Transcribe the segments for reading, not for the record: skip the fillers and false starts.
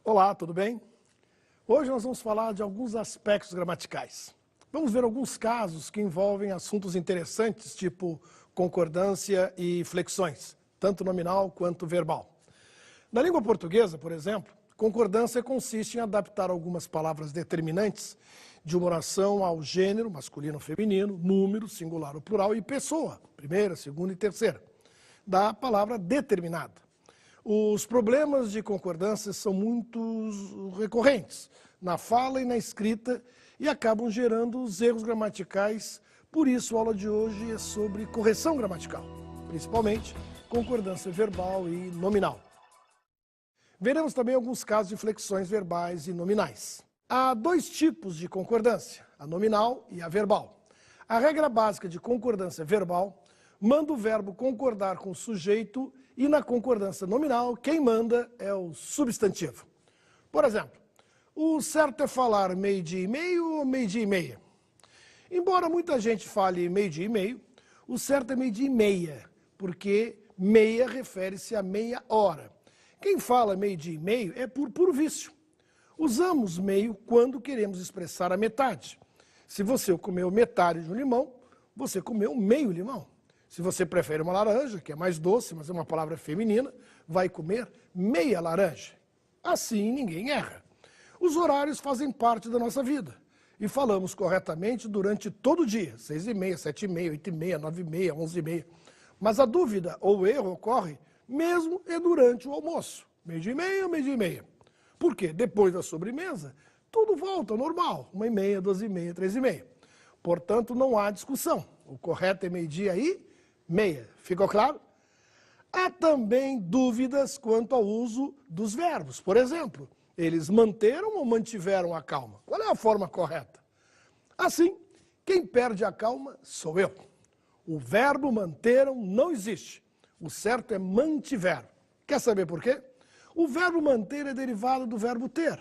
Olá, tudo bem? Hoje nós vamos falar de alguns aspectos gramaticais. Vamos ver alguns casos que envolvem assuntos interessantes, tipo concordância e flexões, tanto nominal quanto verbal. Na língua portuguesa, por exemplo, concordância consiste em adaptar algumas palavras determinantes de uma oração ao gênero, masculino ou feminino, número, singular ou plural, e pessoa, primeira, segunda e terceira, da palavra determinada. Os problemas de concordância são muito recorrentes na fala e na escrita e acabam gerando os erros gramaticais. Por isso, a aula de hoje é sobre correção gramatical, principalmente concordância verbal e nominal. Veremos também alguns casos de flexões verbais e nominais. Há dois tipos de concordância, a nominal e a verbal. A regra básica de concordância verbal manda o verbo concordar com o sujeito e na concordância nominal, quem manda é o substantivo. Por exemplo, o certo é falar meio-dia e meio ou meio-dia e meia? Embora muita gente fale meio-dia e meio, o certo é meio-dia e meia, porque meia refere-se a meia hora. Quem fala meio-dia e meio é por puro vício. Usamos meio quando queremos expressar a metade. Se você comeu metade de um limão, você comeu meio limão. Se você prefere uma laranja, que é mais doce, mas é uma palavra feminina, vai comer meia laranja. Assim ninguém erra. Os horários fazem parte da nossa vida e falamos corretamente durante todo o dia, 6h30, 7h30, 8h30, 9h30, 11h30. Mas a dúvida ou o erro ocorre mesmo durante o almoço, meio-dia e meia ou meio-dia e meia. Por quê? Depois da sobremesa, tudo volta ao normal, 1h30, 12h30, 13h30. Portanto, não há discussão. O correto é meio-dia e meia. Ficou claro? Há também dúvidas quanto ao uso dos verbos. Por exemplo, eles manteram ou mantiveram a calma? Qual é a forma correta? Assim, quem perde a calma sou eu. O verbo manteram não existe. O certo é mantiveram. Quer saber por quê? O verbo manter é derivado do verbo ter.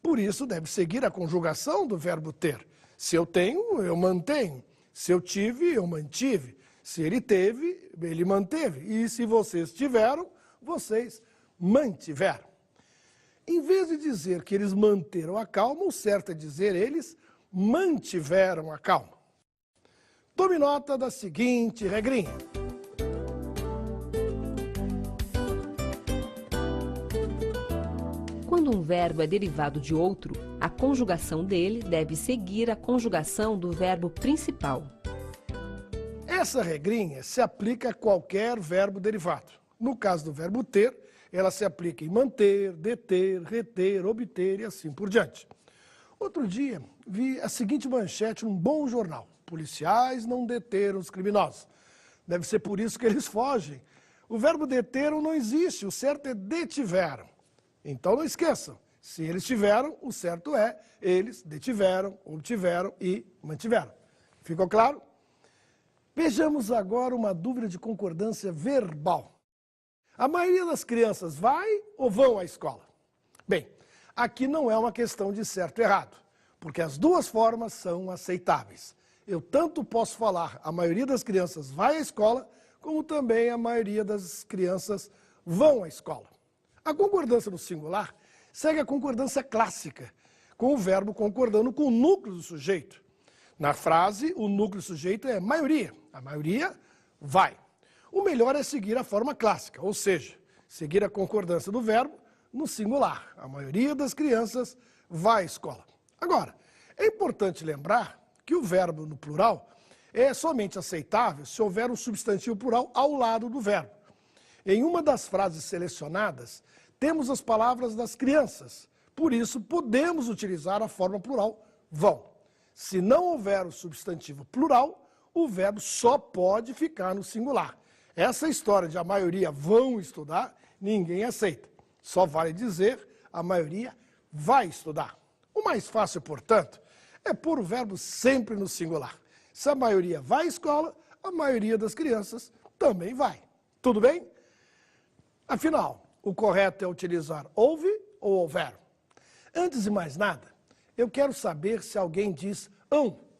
Por isso, deve seguir a conjugação do verbo ter. Se eu tenho, eu mantenho. Se eu tive, eu mantive. Se ele teve, ele manteve. E se vocês tiveram, vocês mantiveram. Em vez de dizer que eles manteram a calma, o certo é dizer eles mantiveram a calma. Tome nota da seguinte regrinha. Quando um verbo é derivado de outro, a conjugação dele deve seguir a conjugação do verbo principal. Essa regrinha se aplica a qualquer verbo derivado. No caso do verbo ter, ela se aplica em manter, deter, reter, obter e assim por diante. Outro dia, vi a seguinte manchete num bom jornal. Policiais não deteram os criminosos. Deve ser por isso que eles fogem. O verbo deteram não existe, o certo é detiveram. Então não esqueçam, se eles tiveram, o certo é eles detiveram, obtiveram e mantiveram. Ficou claro? Vejamos agora uma dúvida de concordância verbal. A maioria das crianças vai ou vão à escola? Bem, aqui não é uma questão de certo e errado, porque as duas formas são aceitáveis. Eu tanto posso falar a maioria das crianças vai à escola, como também a maioria das crianças vão à escola. A concordância no singular segue a concordância clássica, com o verbo concordando com o núcleo do sujeito. Na frase, o núcleo do sujeito é maioria. A maioria vai. O melhor é seguir a forma clássica, ou seja, seguir a concordância do verbo no singular. A maioria das crianças vai à escola. Agora, é importante lembrar que o verbo no plural é somente aceitável se houver um substantivo plural ao lado do verbo. Em uma das frases selecionadas, temos as palavras das crianças. Por isso, podemos utilizar a forma plural vão. Se não houver o substantivo plural, o verbo só pode ficar no singular. Essa história de a maioria vão estudar, ninguém aceita. Só vale dizer a maioria vai estudar. O mais fácil, portanto, é pôr o verbo sempre no singular. Se a maioria vai à escola, a maioria das crianças também vai. Tudo bem? Afinal, o correto é utilizar houve ou houveram. Antes de mais nada, eu quero saber se alguém diz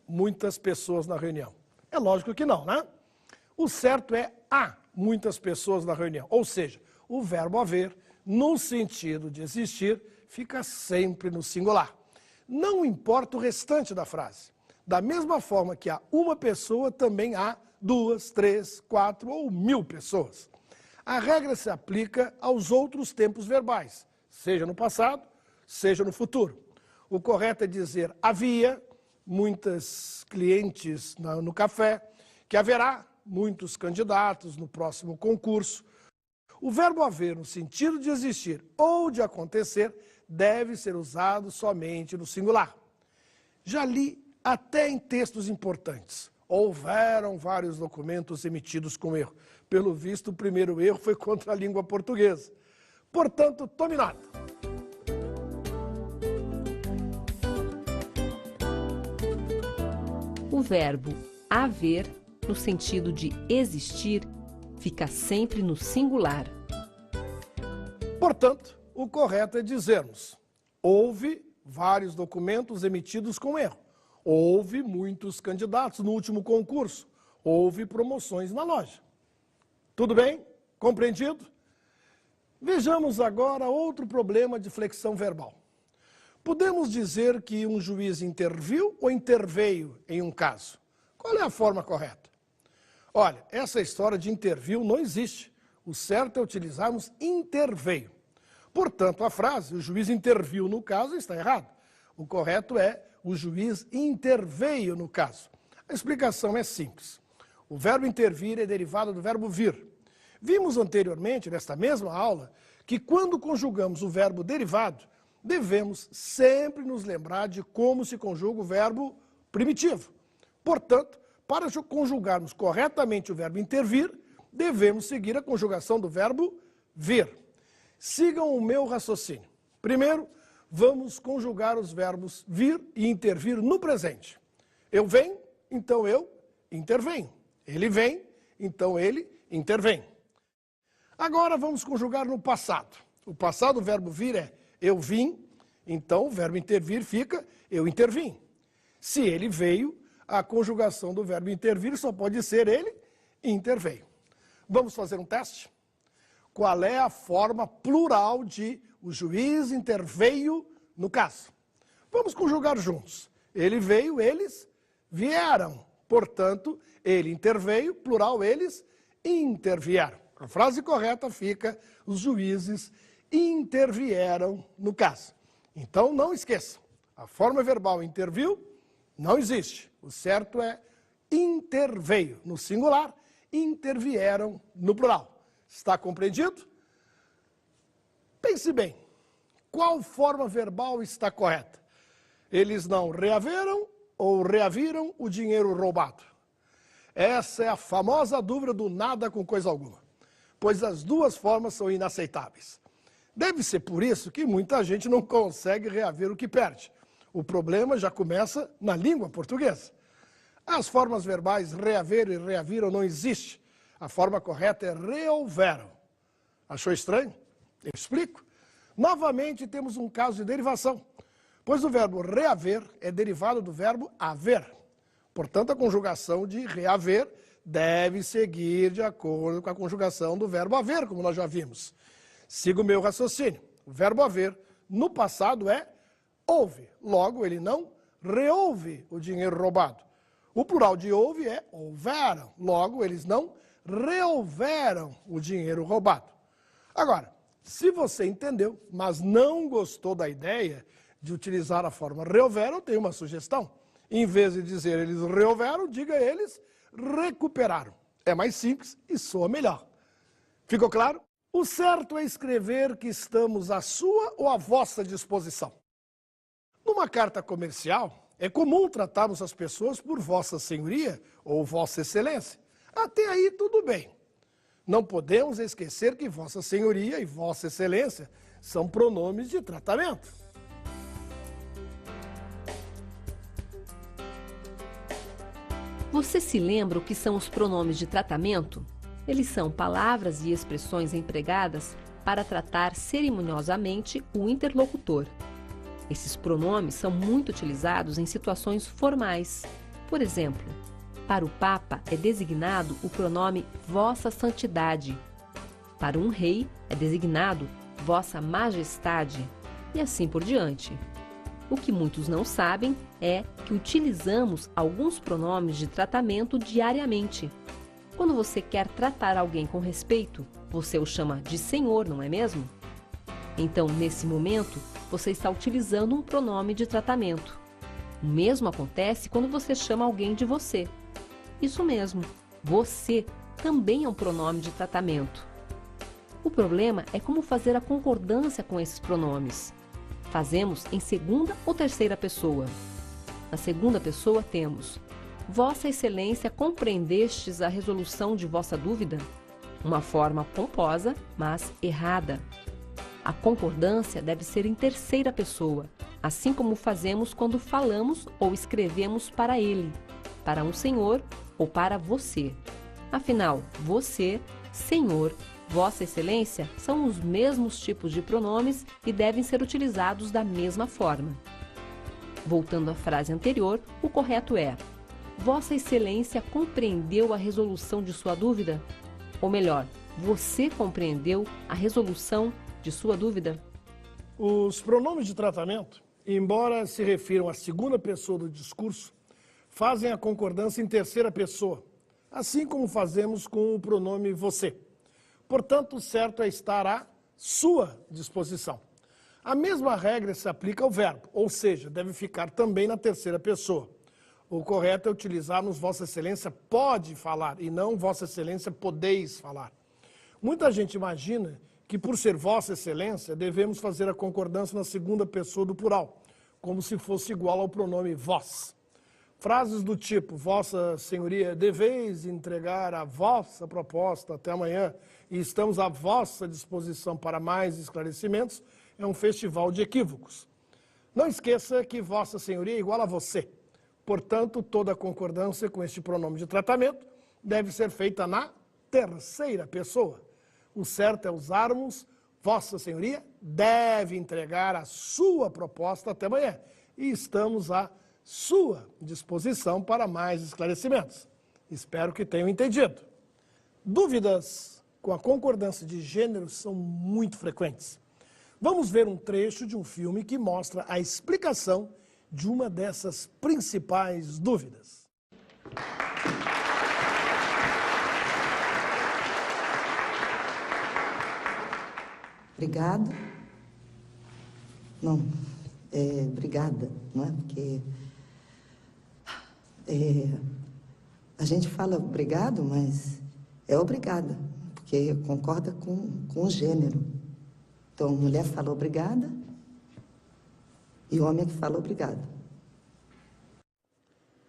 muitas pessoas na reunião. É lógico que não, né? O certo é há muitas pessoas na reunião. Ou seja, o verbo haver, no sentido de existir, fica sempre no singular. Não importa o restante da frase. Da mesma forma que há uma pessoa, também há 2, 3, 4 ou 1000 pessoas. A regra se aplica aos outros tempos verbais, seja no passado, seja no futuro. O correto é dizer havia muitas clientes no café, que haverá muitos candidatos no próximo concurso. O verbo haver, no sentido de existir ou de acontecer, deve ser usado somente no singular. Já li até em textos importantes. Houveram vários documentos emitidos com erro. Pelo visto, o primeiro erro foi contra a língua portuguesa. Portanto, tome nota. O verbo haver, no sentido de existir, fica sempre no singular. Portanto, o correto é dizermos: houve vários documentos emitidos com erro. Houve muitos candidatos no último concurso. Houve promoções na loja. Tudo bem? Compreendido? Vejamos agora outro problema de flexão verbal. Podemos dizer que um juiz interviu ou interveio em um caso? Qual é a forma correta? Olha, essa história de interviu não existe. O certo é utilizarmos interveio. Portanto, a frase, o juiz interviu no caso, está errado. O correto é, o juiz interveio no caso. A explicação é simples. O verbo intervir é derivado do verbo vir. Vimos anteriormente, nesta mesma aula, que quando conjugamos o verbo derivado, devemos sempre nos lembrar de como se conjuga o verbo primitivo. Portanto, para conjugarmos corretamente o verbo intervir, devemos seguir a conjugação do verbo vir. Sigam o meu raciocínio. Primeiro, vamos conjugar os verbos vir e intervir no presente. Eu venho, então eu intervenho. Ele vem, então ele intervém. Agora vamos conjugar no passado. O passado, o verbo vir é eu vim, então o verbo intervir fica eu intervim. Se ele veio, a conjugação do verbo intervir só pode ser ele interveio. Vamos fazer um teste? Qual é a forma plural de o juiz interveio no caso? Vamos conjugar juntos. Ele veio, eles vieram. Portanto, ele interveio, plural, eles intervieram. A frase correta fica, os juízes intervieram no caso. Então, não esqueça, a forma verbal interviu não existe. O certo é interveio no singular, intervieram no plural. Está compreendido? Pense bem, qual forma verbal está correta? Eles não reaveram ou reaviram o dinheiro roubado? Essa é a famosa dúvida do nada com coisa alguma, pois as duas formas são inaceitáveis. Deve ser por isso que muita gente não consegue reaver o que perde. O problema já começa na língua portuguesa. As formas verbais reaver e reaviram não existem. A forma correta é rehouveram. Achou estranho? Eu explico. Novamente temos um caso de derivação, pois o verbo reaver é derivado do verbo haver. Portanto, a conjugação de reaver deve seguir de acordo com a conjugação do verbo haver, como nós já vimos. Siga o meu raciocínio. O verbo haver, no passado, é houve. Logo, ele não rehouve o dinheiro roubado. O plural de houve é houveram. Logo, eles não rehouveram o dinheiro roubado. Agora, se você entendeu, mas não gostou da ideia de utilizar a forma rehouveram, eu tenho uma sugestão. Em vez de dizer eles rehouveram, diga eles recuperaram. É mais simples e soa melhor. Ficou claro? O certo é escrever que estamos à sua ou à vossa disposição. Numa carta comercial, é comum tratarmos as pessoas por Vossa Senhoria ou Vossa Excelência. Até aí tudo bem. Não podemos esquecer que Vossa Senhoria e Vossa Excelência são pronomes de tratamento. Você se lembra o que são os pronomes de tratamento? Eles são palavras e expressões empregadas para tratar cerimoniosamente o interlocutor. Esses pronomes são muito utilizados em situações formais. Por exemplo, para o Papa é designado o pronome Vossa Santidade. Para um rei é designado Vossa Majestade. e assim por diante. O que muitos não sabem é que utilizamos alguns pronomes de tratamento diariamente. Quando você quer tratar alguém com respeito, você o chama de senhor, não é mesmo? Então, nesse momento, você está utilizando um pronome de tratamento. O mesmo acontece quando você chama alguém de você. Isso mesmo, você também é um pronome de tratamento. O problema é como fazer a concordância com esses pronomes. Fazemos em segunda ou terceira pessoa. Na segunda pessoa temos: Vossa Excelência, compreendestes a resolução de vossa dúvida? Uma forma pomposa, mas errada. A concordância deve ser em terceira pessoa, assim como fazemos quando falamos ou escrevemos para ele, para um senhor ou para você. Afinal, você, senhor, Vossa Excelência são os mesmos tipos de pronomes e devem ser utilizados da mesma forma. Voltando à frase anterior, o correto é: Vossa Excelência compreendeu a resolução de sua dúvida? Ou melhor, você compreendeu a resolução de sua dúvida? Os pronomes de tratamento, embora se refiram à segunda pessoa do discurso, fazem a concordância em terceira pessoa, assim como fazemos com o pronome você. Portanto, o certo é estar à sua disposição. A mesma regra se aplica ao verbo, ou seja, deve ficar também na terceira pessoa. O correto é utilizarmos Vossa Excelência pode falar e não Vossa Excelência podeis falar. Muita gente imagina que, por ser Vossa Excelência, devemos fazer a concordância na segunda pessoa do plural, como se fosse igual ao pronome vós. Frases do tipo: Vossa Senhoria, deveis entregar a vossa proposta até amanhã e estamos à vossa disposição para mais esclarecimentos, é um festival de equívocos. Não esqueça que Vossa Senhoria é igual a você. Portanto, toda concordância com este pronome de tratamento deve ser feita na terceira pessoa. O certo é usarmos Vossa Senhoria deve entregar a sua proposta até amanhã e estamos à sua disposição para mais esclarecimentos. Espero que tenham entendido. Dúvidas com a concordância de gêneros são muito frequentes. Vamos ver um trecho de um filme que mostra a explicação de uma dessas principais dúvidas. Obrigado. Não, obrigada, não é? Porque a gente fala obrigado, mas é obrigada, porque concorda com o gênero. Então, a mulher fala obrigada e o homem é que fala obrigado.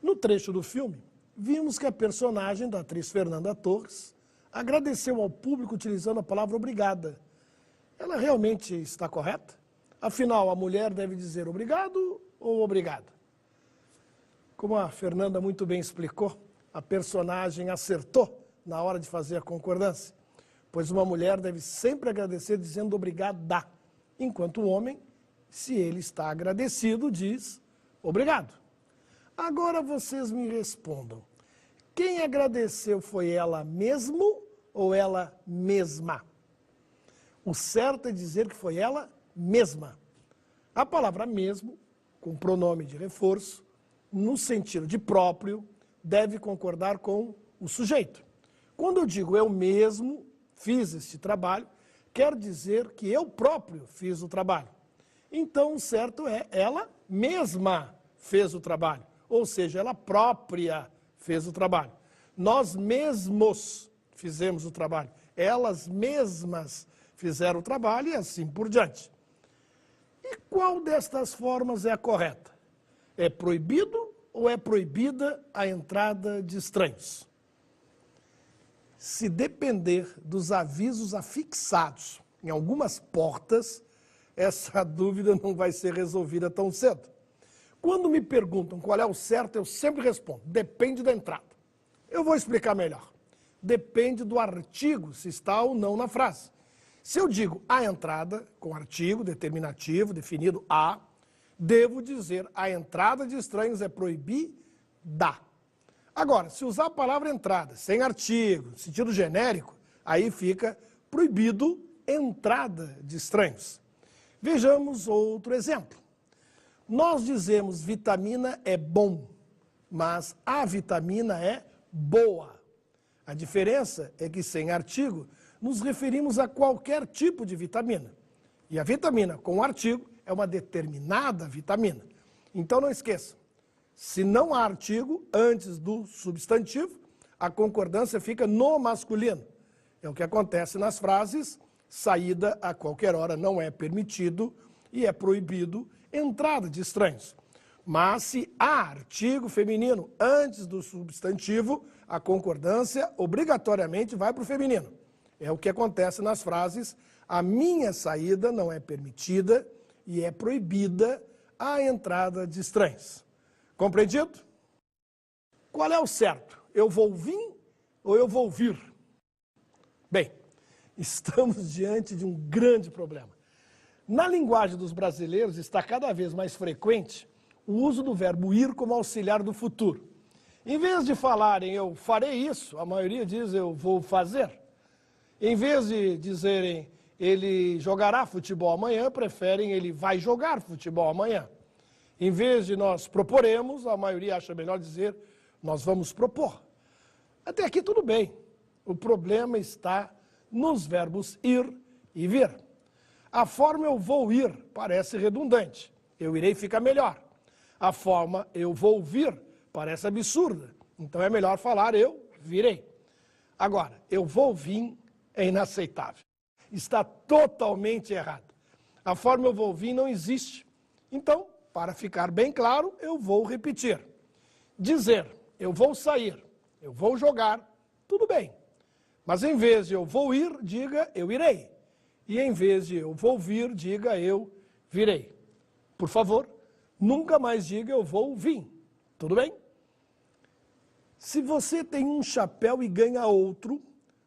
No trecho do filme, vimos que a personagem da atriz Fernanda Torres agradeceu ao público utilizando a palavra obrigada. Ela realmente está correta? Afinal, a mulher deve dizer obrigado ou obrigado? Como a Fernanda muito bem explicou, a personagem acertou na hora de fazer a concordância, pois uma mulher deve sempre agradecer dizendo obrigada, enquanto o homem, se ele está agradecido, diz obrigado. Agora vocês me respondam, quem agradeceu foi ela mesmo ou ela mesma? O certo é dizer que foi ela mesma. A palavra mesmo, com pronome de reforço, no sentido de próprio, deve concordar com o sujeito. Quando eu digo eu mesmo fiz este trabalho, quer dizer que eu próprio fiz o trabalho. Então, o certo é ela mesma fez o trabalho, ou seja, ela própria fez o trabalho. Nós mesmos fizemos o trabalho, elas mesmas fizeram o trabalho e assim por diante. E qual destas formas é a correta? É proibido ou é proibida a entrada de estranhos? Se depender dos avisos afixados em algumas portas, essa dúvida não vai ser resolvida tão cedo. Quando me perguntam qual é o certo, eu sempre respondo, depende da entrada. Eu vou explicar melhor. Depende do artigo, se está ou não na frase. Se eu digo a entrada, com artigo determinativo, definido a, devo dizer a entrada de estranhos é proibida. Agora, se usar a palavra entrada sem artigo, sentido genérico, aí fica proibido entrada de estranhos. Vejamos outro exemplo. Nós dizemos vitamina é bom, mas a vitamina é boa. A diferença é que, sem artigo, nos referimos a qualquer tipo de vitamina. E a vitamina com artigo é uma determinada vitamina. Então não esqueça, se não há artigo antes do substantivo, a concordância fica no masculino. É o que acontece nas frases: saída a qualquer hora não é permitido e é proibido entrada de estranhos. Mas se há artigo feminino antes do substantivo, a concordância obrigatoriamente vai para o feminino. É o que acontece nas frases: a minha saída não é permitida e é proibida a entrada de estranhos. Compreendido? Qual é o certo? Eu vou vir ou eu vou vir? Bem, estamos diante de um grande problema. Na linguagem dos brasileiros está cada vez mais frequente o uso do verbo ir como auxiliar do futuro. Em vez de falarem eu farei isso, a maioria diz eu vou fazer. Em vez de dizerem ele jogará futebol amanhã, preferem ele vai jogar futebol amanhã. Em vez de nós proporemos, a maioria acha melhor dizer nós vamos propor. Até aqui tudo bem. O problema está nos verbos ir e vir. A forma eu vou ir parece redundante. Eu irei ficar melhor. A forma eu vou vir parece absurda. Então é melhor falar eu virei. Agora, eu vou vir é inaceitável. Está totalmente errado. A forma eu vou vir não existe. Então, para ficar bem claro, eu vou repetir. Dizer eu vou sair, eu vou jogar, tudo bem. Mas em vez de eu vou ir, diga eu irei. E em vez de eu vou vir, diga eu virei. Por favor, nunca mais diga eu vou vir. Tudo bem? Se você tem um chapéu e ganha outro,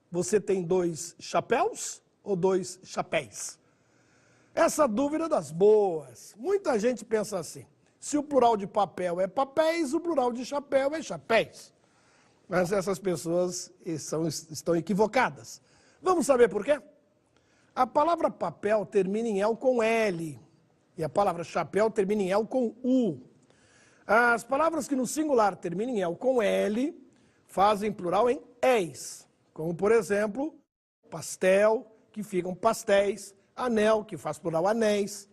você tem 2 chapéus ou 2 chapéus? Essa dúvida é das boas. Muita gente pensa assim: se o plural de papel é papéis, o plural de chapéu é chapéus. Mas essas pessoas estão equivocadas. Vamos saber por quê? A palavra papel termina em El com L. E a palavra chapéu termina em El com U. As palavras que no singular terminam em El com L fazem plural em éis. Como, por exemplo, pastel, que ficam pastéis, anel, que faz plural anéis.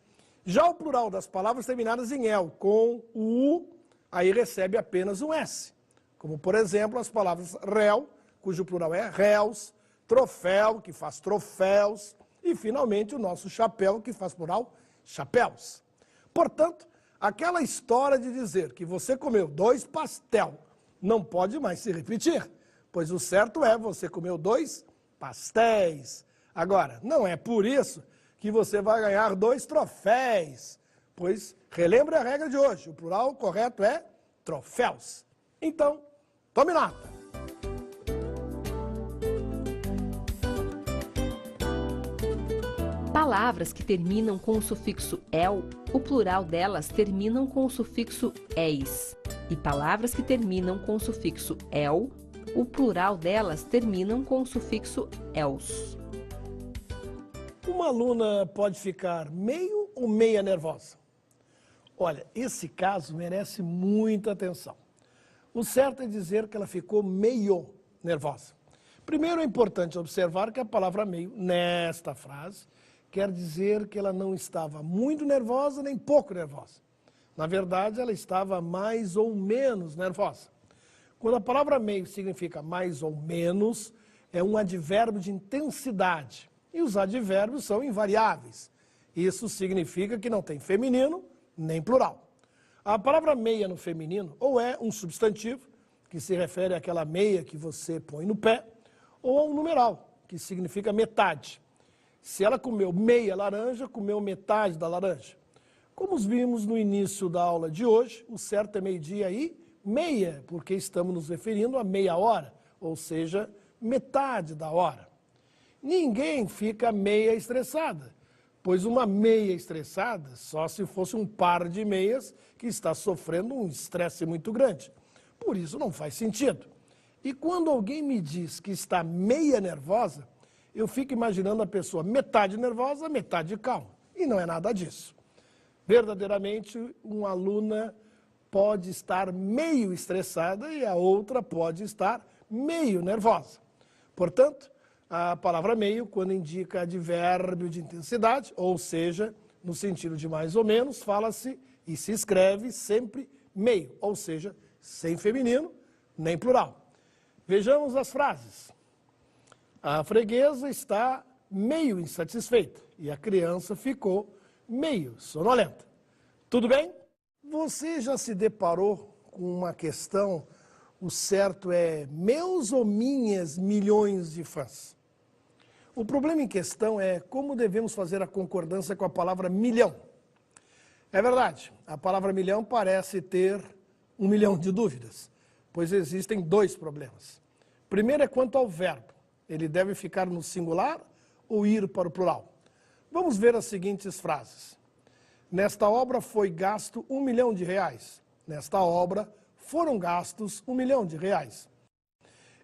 Já o plural das palavras terminadas em El com U, aí recebe apenas um S. Como, por exemplo, as palavras réu, cujo plural é réus, troféu, que faz troféus, e, finalmente, o nosso chapéu, que faz plural chapéus. Portanto, aquela história de dizer que você comeu 2 pastel não pode mais se repetir, pois o certo é você comeu 2 pastéis. Agora, não é por isso que você vai ganhar 2 troféus, pois, relembre a regra de hoje, o plural correto é troféus. Então, tome nota. Palavras que terminam com o sufixo el, o plural delas terminam com o sufixo eis. E palavras que terminam com o sufixo el, o plural delas terminam com o sufixo els. Uma aluna pode ficar meio ou meia nervosa? Olha, esse caso merece muita atenção. O certo é dizer que ela ficou meio nervosa. Primeiro é importante observar que a palavra meio, nesta frase, quer dizer que ela não estava muito nervosa nem pouco nervosa. Na verdade, ela estava mais ou menos nervosa. Quando a palavra meio significa mais ou menos, é um advérbio de intensidade. E os advérbios são invariáveis. Isso significa que não tem feminino nem plural. A palavra meia no feminino ou é um substantivo, que se refere àquela meia que você põe no pé, ou a um numeral, que significa metade. Se ela comeu meia laranja, comeu metade da laranja. Como vimos no início da aula de hoje, o certo é meio-dia e meia, porque estamos nos referindo a meia hora, ou seja, metade da hora. Ninguém fica meia estressada, pois uma meia estressada só se fosse um par de meias que está sofrendo um estresse muito grande. Por isso não faz sentido. E quando alguém me diz que está meia nervosa, eu fico imaginando a pessoa metade nervosa, metade calma. E não é nada disso. Verdadeiramente, uma aluna pode estar meio estressada e a outra pode estar meio nervosa. Portanto, a palavra meio, quando indica advérbio de intensidade, ou seja, no sentido de mais ou menos, fala-se e se escreve sempre meio, ou seja, sem feminino nem plural. Vejamos as frases. A freguesa está meio insatisfeita e a criança ficou meio sonolenta. Tudo bem? Você já se deparou com uma questão, o certo é meus ou minhas milhões de fãs? O problema em questão é como devemos fazer a concordância com a palavra milhão. É verdade, a palavra milhão parece ter 1 milhão de dúvidas, pois existem 2 problemas. Primeiro é quanto ao verbo. Ele deve ficar no singular ou ir para o plural? Vamos ver as seguintes frases. Nesta obra foi gasto R$1 milhão. Nesta obra foram gastos R$1 milhão.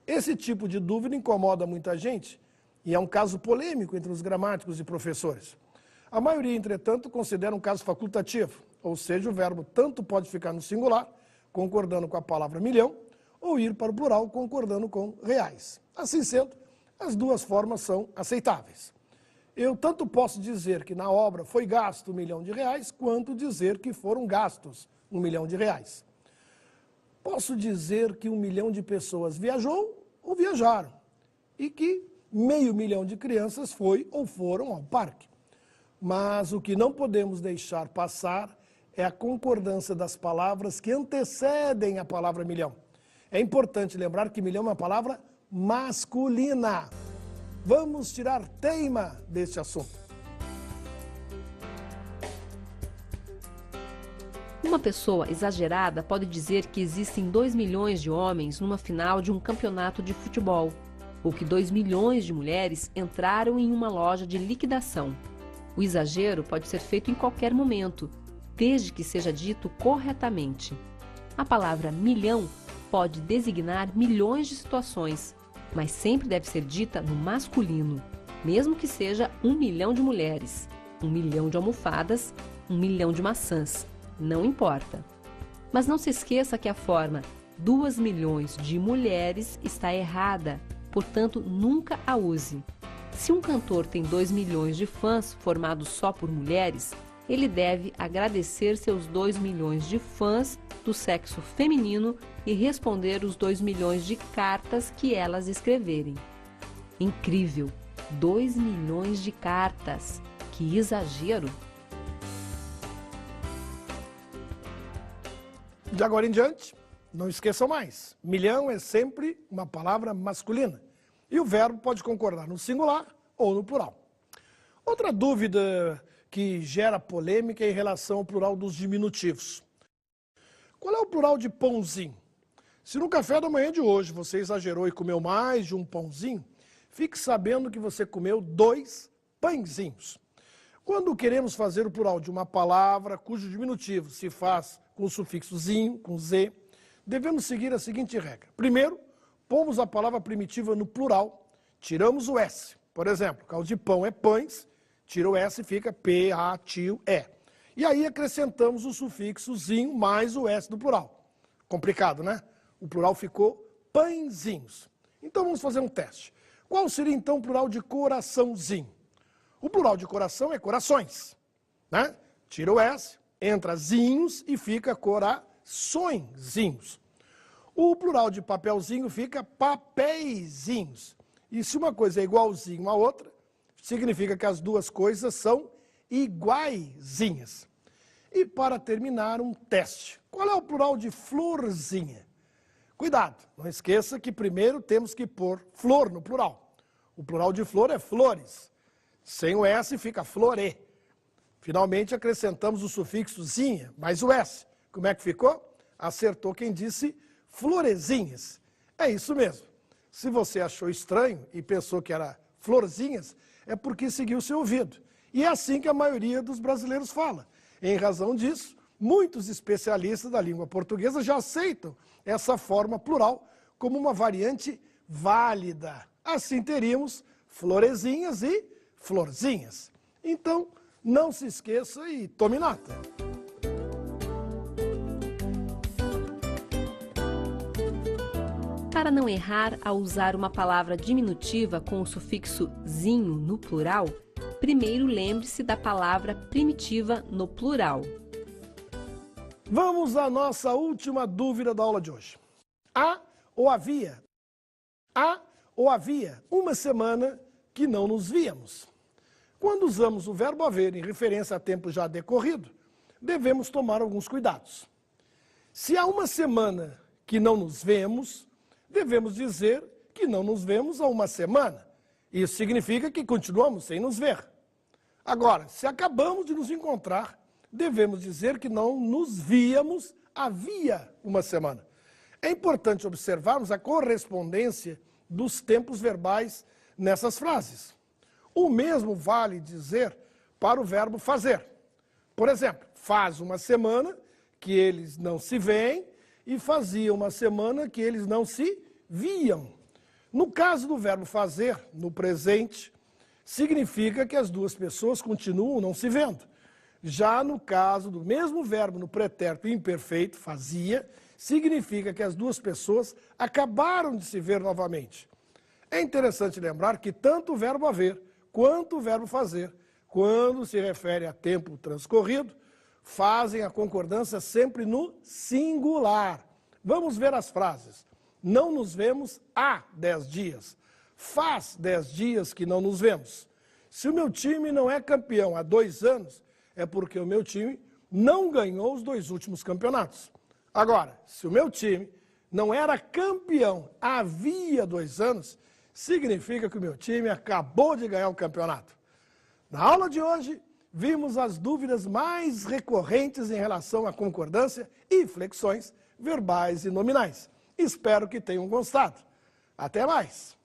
Esse tipo de dúvida incomoda muita gente e é um caso polêmico entre os gramáticos e professores. A maioria, entretanto, considera um caso facultativo, ou seja, o verbo tanto pode ficar no singular, concordando com a palavra milhão, ou ir para o plural, concordando com reais. Assim sendo, as 2 formas são aceitáveis. Eu tanto posso dizer que na obra foi gasto R$1 milhão, quanto dizer que foram gastos R$1 milhão. Posso dizer que 1 milhão de pessoas viajou ou viajaram, e que meio milhão de crianças foi ou foram ao parque. Mas o que não podemos deixar passar é a concordância das palavras que antecedem a palavra milhão. É importante lembrar que milhão é uma palavra masculina. Vamos tirar teima deste assunto. Uma pessoa exagerada pode dizer que existem 2 milhões de homens numa final de um campeonato de futebol, ou que 2 milhões de mulheres entraram em uma loja de liquidação. O exagero pode ser feito em qualquer momento, desde que seja dito corretamente. A palavra milhão pode designar milhões de situações, mas sempre deve ser dita no masculino, mesmo que seja 1 milhão de mulheres, 1 milhão de almofadas, 1 milhão de maçãs, não importa. Mas não se esqueça que a forma 2 milhões de mulheres está errada, portanto nunca a use. Se um cantor tem 2 milhões de fãs formados só por mulheres, ele deve agradecer seus 2 milhões de fãs do sexo feminino e responder os 2 milhões de cartas que elas escreverem. Incrível! 2 milhões de cartas! Que exagero! De agora em diante, não esqueçam mais, milhão é sempre uma palavra masculina e o verbo pode concordar no singular ou no plural. Outra dúvida que gera polêmica é em relação ao plural dos diminutivos. Qual é o plural de pãozinho? Se no café da manhã de hoje você exagerou e comeu mais de um pãozinho, fique sabendo que você comeu 2 pãezinhos. Quando queremos fazer o plural de uma palavra cujo diminutivo se faz com o sufixo zinho, com Z, devemos seguir a seguinte regra. Primeiro, pomos a palavra primitiva no plural, tiramos o S. Por exemplo, caldo de pão é pães, tira o S e fica P-A-T-I-O-E. E aí acrescentamos o sufixo zinho mais o S do plural. Complicado, né? O plural ficou pãezinhos. Então vamos fazer um teste. Qual seria então o plural de coraçãozinho? O plural de coração é corações, né? Tira o S, entra zinhos e fica coraçõezinhos. O plural de papelzinho fica papeizinhos. E se uma coisa é igualzinho à outra, significa que as 2 coisas são iguaizinhas. E para terminar, um teste. Qual é o plural de florzinha? Cuidado, não esqueça que primeiro temos que pôr flor no plural. O plural de flor é flores. Sem o S fica florê. Finalmente acrescentamos o sufixo zinha, mais o S. Como é que ficou? Acertou quem disse florezinhas. É isso mesmo. Se você achou estranho e pensou que era florzinhas, é porque seguiu seu ouvido. E é assim que a maioria dos brasileiros fala. Em razão disso, muitos especialistas da língua portuguesa já aceitam essa forma plural como uma variante válida. Assim teríamos florezinhas e florzinhas. Então, Não se esqueça e tome nota. Para não errar ao usar uma palavra diminutiva com o sufixo zinho no plural, primeiro lembre-se da palavra primitiva no plural. Vamos à nossa última dúvida da aula de hoje. Há ou havia uma semana que não nos víamos. Quando usamos o verbo haver em referência a tempo já decorrido, devemos tomar alguns cuidados. Se há uma semana que não nos vemos, devemos dizer que não nos vemos há uma semana. Isso significa que continuamos sem nos ver. Agora, se acabamos de nos encontrar, devemos dizer que não nos víamos havia uma semana. É importante observarmos a correspondência dos tempos verbais nessas frases. O mesmo vale dizer para o verbo fazer. Por exemplo, faz uma semana que eles não se veem e fazia uma semana que eles não se viam. No caso do verbo fazer, no presente, significa que as duas pessoas continuam não se vendo. Já no caso do mesmo verbo no pretérito imperfeito, fazia, significa que as duas pessoas acabaram de se ver novamente. É interessante lembrar que tanto o verbo haver quanto o verbo fazer, quando se refere a tempo transcorrido, fazem a concordância sempre no singular. Vamos ver as frases. Não nos vemos há 10 dias. Faz 10 dias que não nos vemos. Se o meu time não é campeão há 2 anos, é porque o meu time não ganhou os 2 últimos campeonatos. Agora, se o meu time não era campeão havia 2 anos, significa que o meu time acabou de ganhar o campeonato. Na aula de hoje, vimos as dúvidas mais recorrentes em relação à concordância e flexões verbais e nominais. Espero que tenham gostado. Até mais!